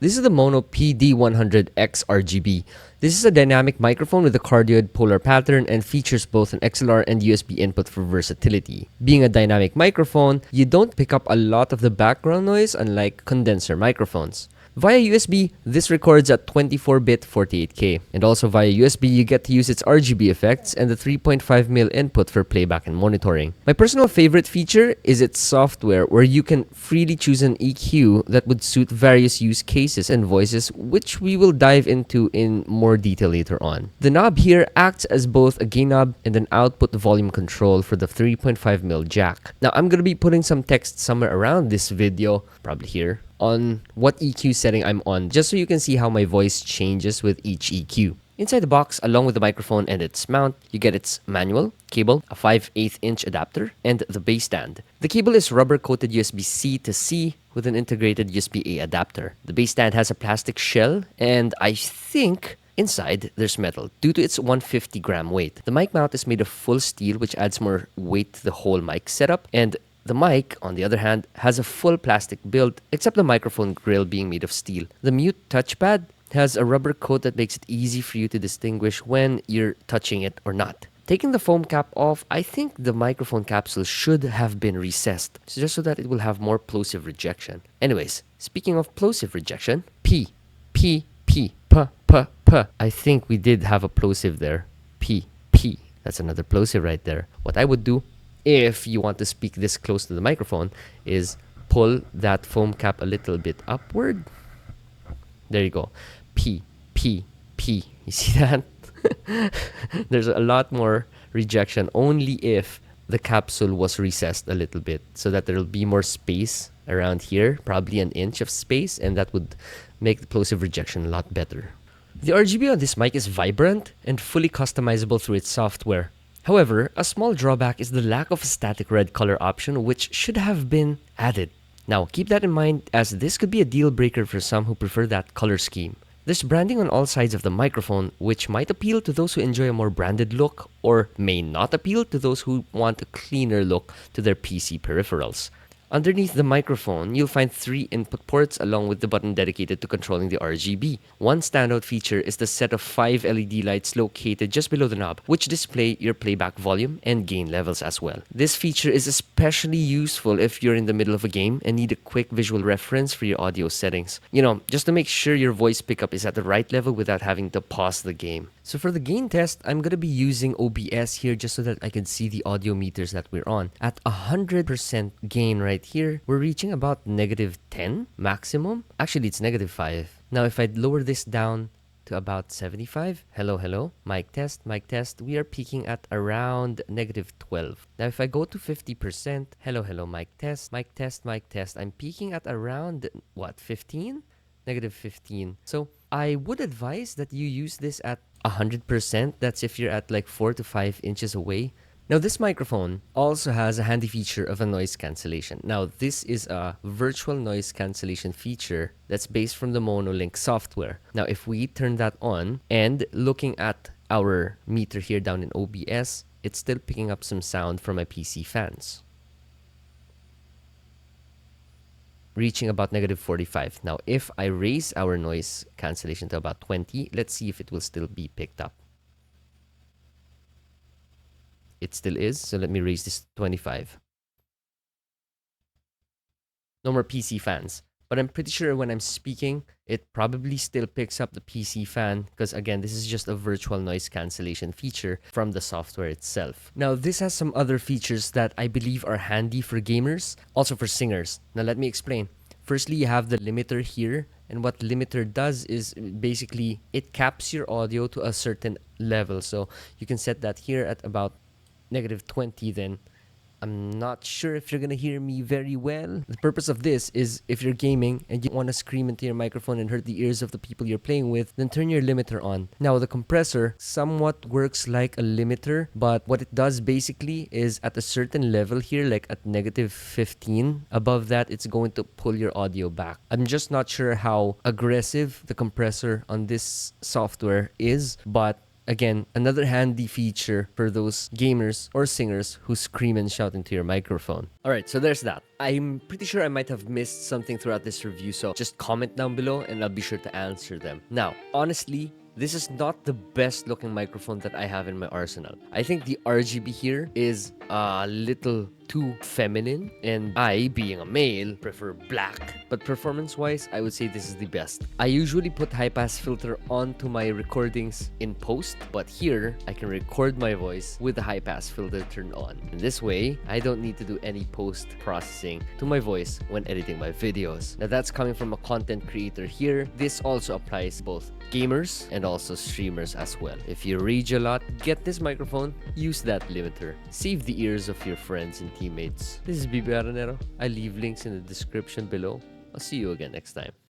This is the Maono PD100X-RGB. This is a dynamic microphone with a cardioid polar pattern and features both an XLR and USB input for versatility. Being a dynamic microphone, you don't pick up a lot of the background noise unlike condenser microphones. Via USB, this records at 24-bit 48K. And also via USB, you get to use its RGB effects and the 3.5mm input for playback and monitoring. My personal favorite feature is its software, where you can freely choose an EQ that would suit various use cases and voices, which we will dive into in more detail later on. The knob here acts as both a gain knob and an output volume control for the 3.5mm jack. Now, I'm going to be putting some text somewhere around this video, probably here, on what EQ setting I'm on, just so you can see how my voice changes with each EQ. Inside the box, along with the microphone and its mount, you get its manual, cable, a 5/8" adapter, and the bass stand. The cable is rubber-coated USB-C to C with an integrated USB-A adapter. The bass stand has a plastic shell, and I think inside there's metal due to its 150-gram weight. The mic mount is made of full steel, which adds more weight to the whole mic setup, and the mic, on the other hand, has a full plastic build, except the microphone grill being made of steel. The mute touchpad has a rubber coat that makes it easy for you to distinguish when you're touching it or not. Taking the foam cap off, I think the microphone capsule should have been recessed, just so that it will have more plosive rejection. Anyways, speaking of plosive rejection, P. I think we did have a plosive there. P. That's another plosive right there. What I would do, if you want to speak this close to the microphone, is pull that foam cap a little bit upward. There you go. P. You see that? There's a lot more rejection only if the capsule was recessed a little bit, so that there will be more space around here, probably an inch of space, and that would make the plosive rejection a lot better. The RGB on this mic is vibrant and fully customizable through its software. However, a small drawback is the lack of a static red color option, which should have been added. Now, keep that in mind, as this could be a deal breaker for some who prefer that color scheme. There's branding on all sides of the microphone, which might appeal to those who enjoy a more branded look, or may not appeal to those who want a cleaner look to their PC peripherals. Underneath the microphone, you'll find 3 input ports along with the button dedicated to controlling the RGB. One standout feature is the set of 5 LED lights located just below the knob, which display your playback volume and gain levels as well. This feature is especially useful if you're in the middle of a game and need a quick visual reference for your audio settings. Just to make sure your voice pickup is at the right level without having to pause the game. So for the gain test, I'm going to be using OBS here just so that I can see the audio meters that we're on. At 100% gain right here, we're reaching about -10 maximum. Actually, it's -5. Now, if I lower this down to about 75, hello, mic test, we are peaking at around -12. Now, if I go to 50%, hello, mic test, I'm peaking at around, 15? -15. So I would advise that you use this at 100%. That's if you're at like 4 to 5 inches away. Now, this microphone also has a handy feature of a noise cancellation. Now, this is a virtual noise cancellation feature that's based from the Maono Link software. Now, if we turn that on and looking at our meter here down in OBS, it's still picking up some sound from my PC fans, reaching about -45. Now, if I raise our noise cancellation to about 20, let's see if it will still be picked up. It still is, so let me raise this to 25. No more PC fans. But I'm pretty sure when I'm speaking, it probably still picks up the PC fan, because again, this is just a virtual noise cancellation feature from the software itself. Now, this has some other features that I believe are handy for gamers, also for singers. Now, let me explain. Firstly, you have the limiter here, and what limiter does is basically it caps your audio to a certain level. So you can set that here at about -20, then I'm not sure if you're gonna hear me very well. The purpose of this is if you're gaming and you want to scream into your microphone and hurt the ears of the people you're playing with, then turn your limiter on. Now, the compressor somewhat works like a limiter, but what it does basically is at a certain level here, like at -15, above that, it's going to pull your audio back. I'm just not sure how aggressive the compressor on this software is, but Again, another handy feature for those gamers or singers who scream and shout into your microphone. Alright, so there's that. I'm pretty sure I might have missed something throughout this review, so just comment down below and I'll be sure to answer them. Now, honestly, this is not the best looking microphone that I have in my arsenal. I think the RGB here is a little too feminine, and I, being a male, prefer black. But performance-wise, I would say this is the best. I usually put high-pass filter onto my recordings in post, but here, I can record my voice with the high-pass filter turned on. And this way, I don't need to do any post-processing to my voice when editing my videos. Now that's coming from a content creator here. This also applies to both gamers and also streamers as well. If you rage a lot, get this microphone, use that limiter. Save the ears of your friends and teammates. This is Biboyharanero. I leave links in the description below. I'll see you again next time.